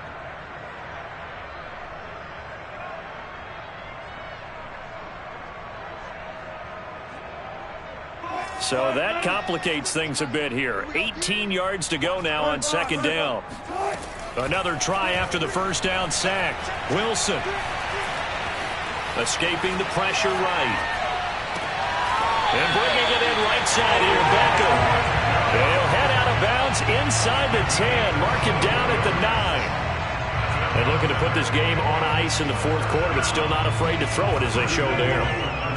S3: So that complicates things a bit here. 18 yards to go now on second down. Another try after the first down sack. Wilson escaping the pressure right. And bringing it in right side here, Beckham. He'll head out of bounds inside the 10. Mark him down at the 9. And looking to put this game on ice in the fourth quarter, but still not afraid to throw it as they show there.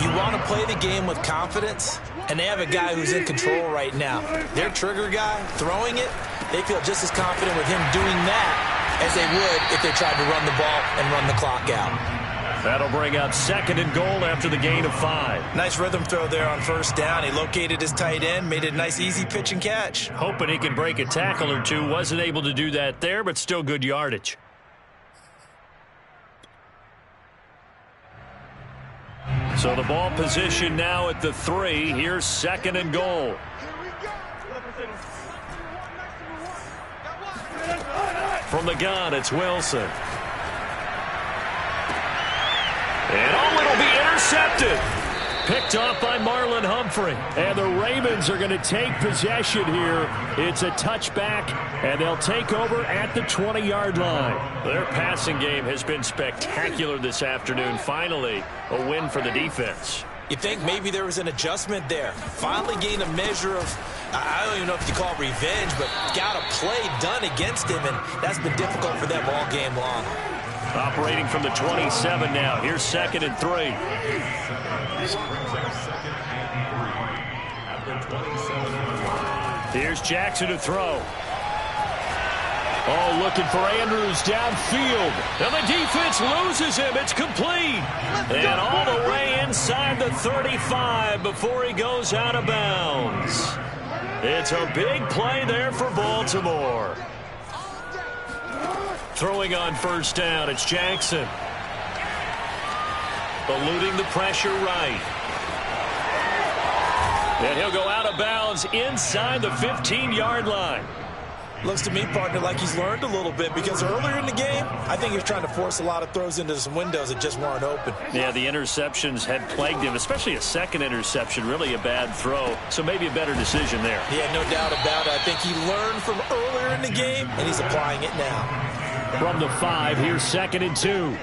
S2: You want to play the game with confidence, and they have a guy who's in control right now. Their trigger guy, throwing it, they feel just as confident with him doing that as they would if they tried to run the ball and run the clock out.
S3: That'll bring up second and goal after the gain of 5.
S2: Nice rhythm throw there on first down. He located his tight end, made it a nice easy pitch and catch.
S3: Hoping he can break a tackle or two. Wasn't able to do that there, but still good yardage. So the ball position now at the 3. Here's second and goal. From the gun, it's Wilson. And it'll be intercepted. Picked off by Marlon Humphrey. And the Ravens are going to take possession here. It's a touchback, and they'll take over at the 20-yard line. Their passing game has been spectacular this afternoon. Finally, a win for the defense.
S2: You think maybe there was an adjustment there. Finally gained a measure of, I don't even know if you call it revenge, but got a play done against him, and that's been difficult for them all game long.
S3: Operating from the 27 now. Here's 2nd and 3. Here's Jackson to throw. Oh, looking for Andrews downfield. And the defense loses him. It's complete. And all the way inside the 35 before he goes out of bounds. It's a big play there for Baltimore. Throwing on 1st down, it's Jackson. Eluding the pressure right. And he'll go out of bounds inside the 15-yard line.
S2: Looks to me, partner, like he's learned a little bit, because earlier in the game, I think he was trying to force a lot of throws into some windows that just weren't open.
S3: Yeah, the interceptions had plagued him, especially a second interception, really a bad throw. So maybe a better decision there.
S2: Yeah, no doubt about it. I think he learned from earlier in the game, and he's applying it now.
S3: From the 5, here's 2nd and 2.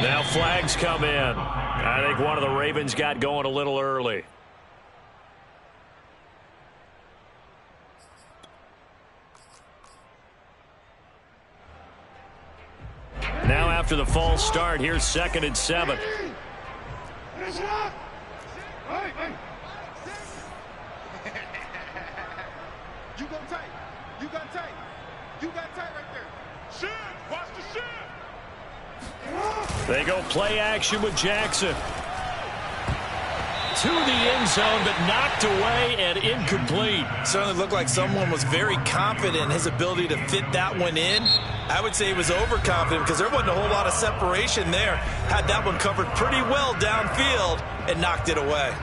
S3: Now flags come in. I think one of the Ravens got going a little early. Now after the false start, here's 2nd and 7.
S6: You go tight. You got tight. You got tight right there. Shit! Watch the shit!
S3: They go play action with Jackson. To the end zone, but knocked away and incomplete.
S2: Certainly looked like someone was very confident in his ability to fit that one in. I would say he was overconfident because there wasn't a whole lot of separation there. Had that one covered pretty well downfield and knocked it away.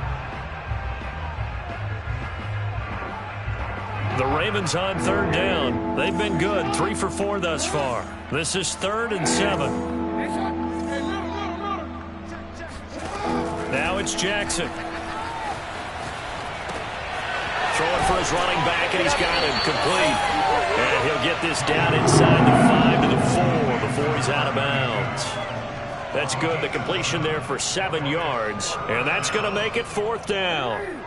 S3: The Ravens on 3rd down. They've been good, 3 for 4 thus far. This is 3rd and 7. Now it's Jackson. Throwing for his running back, and he's got him complete. And he'll get this down inside the 5 to the 4 before he's out of bounds. That's good. The completion there for 7 yards. And that's going to make it 4th down.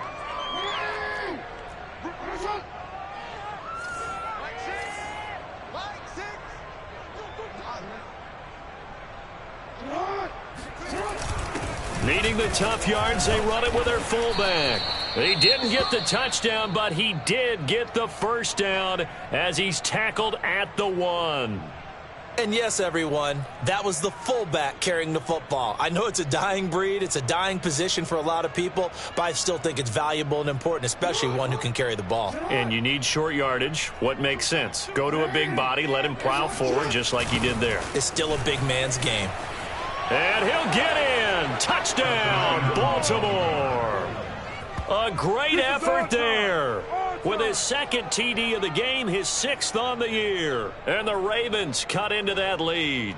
S3: Needing the tough yards, they run it with their fullback. He didn't get the touchdown, but he did get the 1st down as he's tackled at the 1.
S2: And yes, everyone, that was the fullback carrying the football. I know it's a dying breed, it's a dying position for a lot of people, but I still think it's valuable and important, especially one who can carry the ball.
S3: And you need short yardage. What makes sense? Go to a big body, let him plow forward just like he did there.
S2: It's still a big man's game.
S3: And he'll get in. Touchdown, Baltimore. A great effort there. With his 2nd TD of the game, his 6th on the year. And the Ravens cut into that lead.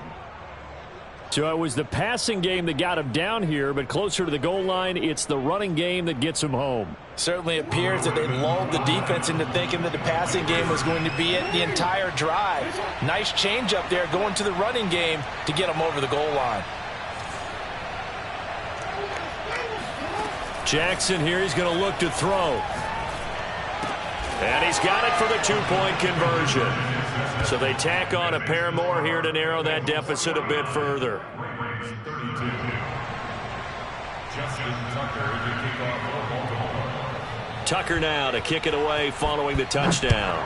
S3: So it was the passing game that got him down here, but closer to the goal line, it's the running game that gets him home.
S2: Certainly appears that they lulled the defense into thinking that the passing game was going to be it the entire drive. Nice change up there going to the running game to get him over the goal line.
S3: Jackson here, he's going to look to throw. And he's got it for the 2-point conversion. So they tack on a pair more here to narrow that deficit a bit further. Tucker now to kick it away following the touchdown.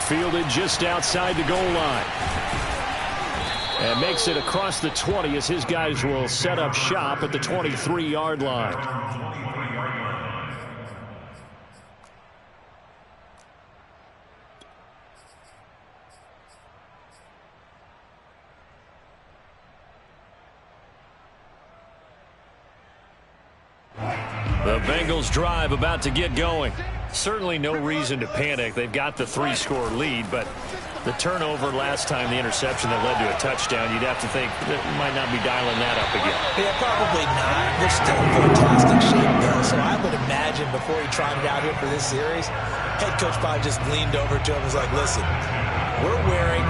S3: Fielded just outside the goal line. And makes it across the 20 as his guys will set up shop at the 23-yard line. The Bengals drive about to get going. Certainly no reason to panic. They've got the 3-score lead, but the turnover last time, the interception that led to a touchdown, you'd have to think that might not be dialing that up again.
S2: Yeah, probably not. They're still in fantastic shape, though, so I would imagine before he trotted out here for this series, head coach probably just leaned over to him and was like, listen, we're wearing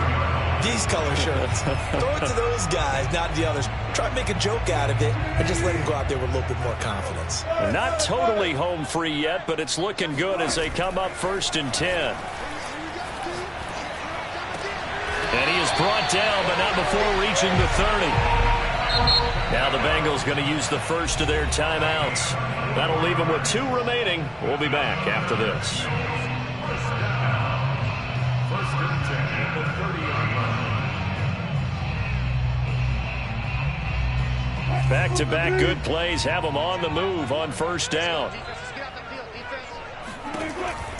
S2: these color shirts. Throw it to those guys, not the others. Try to make a joke out of it and just let him go out there with a little bit more confidence.
S3: Not totally home free yet, but it's looking good as they come up 1st and 10. And he is brought down, but not before reaching the 30. Now the Bengals going to use the first of their timeouts. That'll leave them with 2 remaining. We'll be back after this. Back-to-back good plays have them on the move on 1st down.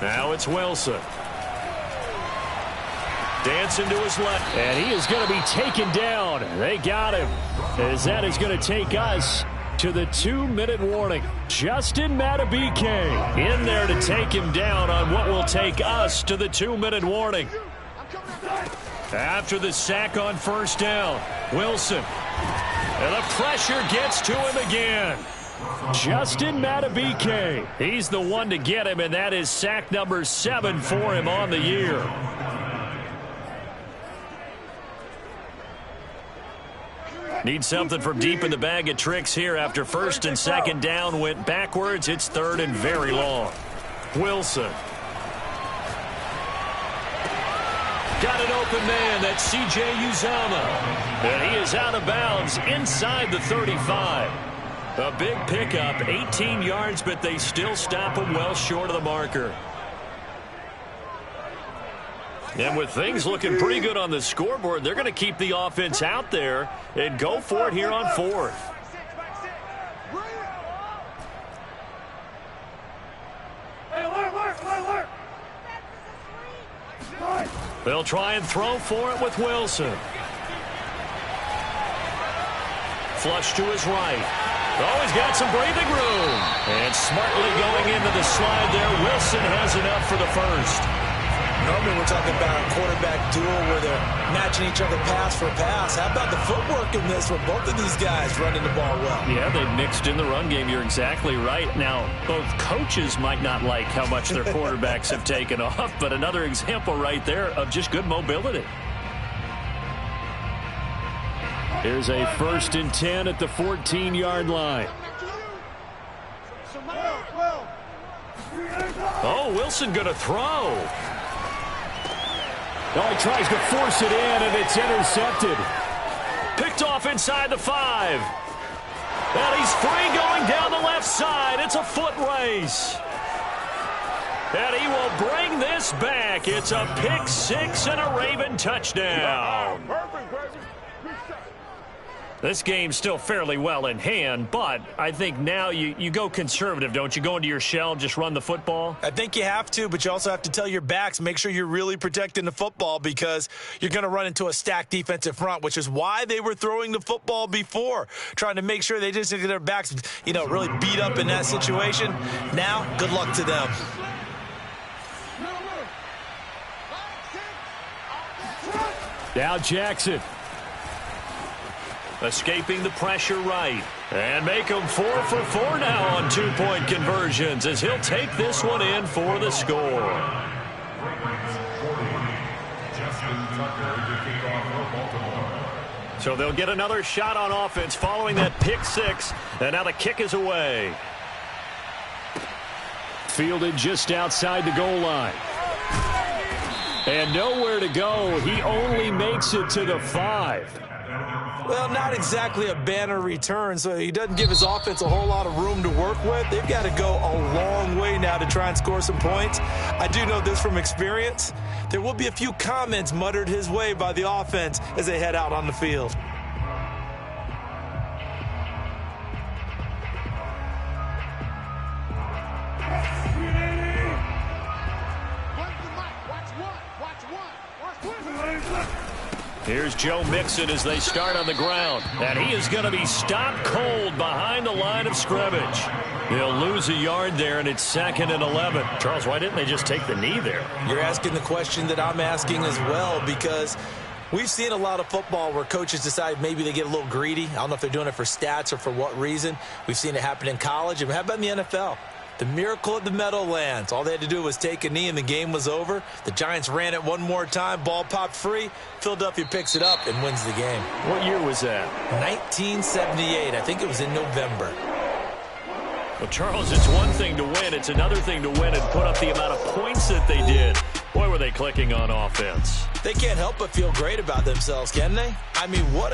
S3: Now it's Wilson. Dancing to his left. And he is going to be taken down. They got him. As that is going to take us to the 2-minute warning. Justin Madubuike in there to take him down on what will take us to the 2-minute warning. After the sack on 1st down, Wilson. And the pressure gets to him again. Justin Madubuike. He's the one to get him, and that is sack number 7 for him on the year. Need something from deep in the bag of tricks here after 1st and 2nd down went backwards. It's 3rd and very long. Wilson. Got an open man. That's C.J. Uzomah. And he is out of bounds inside the 35. A big pickup, 18 yards, but they still stop him well short of the marker. And with things looking pretty good on the scoreboard, they're going to keep the offense out there and go for it here on 4th. They'll try and throw for it with Wilson. Flush to his right. Oh, he's got some breathing room. And smartly going into the slide there, Wilson has enough for the first.
S2: Normally we're talking about a quarterback duel where they're matching each other pass for pass. How about the footwork in this with both of these guys running the ball well?
S3: Yeah, they've mixed in the run game. You're exactly right. Now, both coaches might not like how much their quarterbacks have taken off, but another example right there of just good mobility. Here's a 1st and 10 at the 14-yard line. Oh, Wilson going to throw. Oh, he tries to force it in, and it's intercepted. Picked off inside the 5. And he's free going down the left side. It's a foot race. And he will bring this back. It's a pick 6 and a Raven touchdown. This game's still fairly well in hand, but I think now you go conservative, don't you? Go into your shell, just run the football?
S2: I think you have to, but you also have to tell your backs, make sure you're really protecting the football because you're going to run into a stacked defensive front, which is why they were throwing the football before, trying to make sure they just get their backs, really beat up in that situation. Now, good luck to them.
S3: Now Jackson. Escaping the pressure right. And make him 4 for 4 now on 2-point conversions as he'll take this one in for the score. So they'll get another shot on offense following that pick 6. And now the kick is away. Fielded just outside the goal line. And nowhere to go. He only makes it to the 5.
S2: Well, not exactly a banner return, so he doesn't give his offense a whole lot of room to work with. They've got to go a long way now to try and score some points. I do know this from experience. There will be a few comments muttered his way by the offense as they head out on the field.
S3: Here's Joe Mixon as they start on the ground. And he is going to be stopped cold behind the line of scrimmage. They'll lose a yard there, and it's 2nd and 11.
S5: Charles, why didn't they just take the knee there?
S2: You're asking the question that I'm asking as well, because we've seen a lot of football where coaches decide maybe they get a little greedy. I don't know if they're doing it for stats or for what reason. We've seen it happen in college. And how about in the NFL? The miracle of the Meadowlands. All they had to do was take a knee and the game was over. The Giants ran it one more time. Ball popped free. Philadelphia picks it up and wins the game.
S3: What year was that?
S2: 1978. I think it was in November.
S3: Well, Charles, it's one thing to win. It's another thing to win and put up the amount of points that they did. Boy, were they clicking on offense.
S2: They can't help but feel great about themselves, can they? I mean, what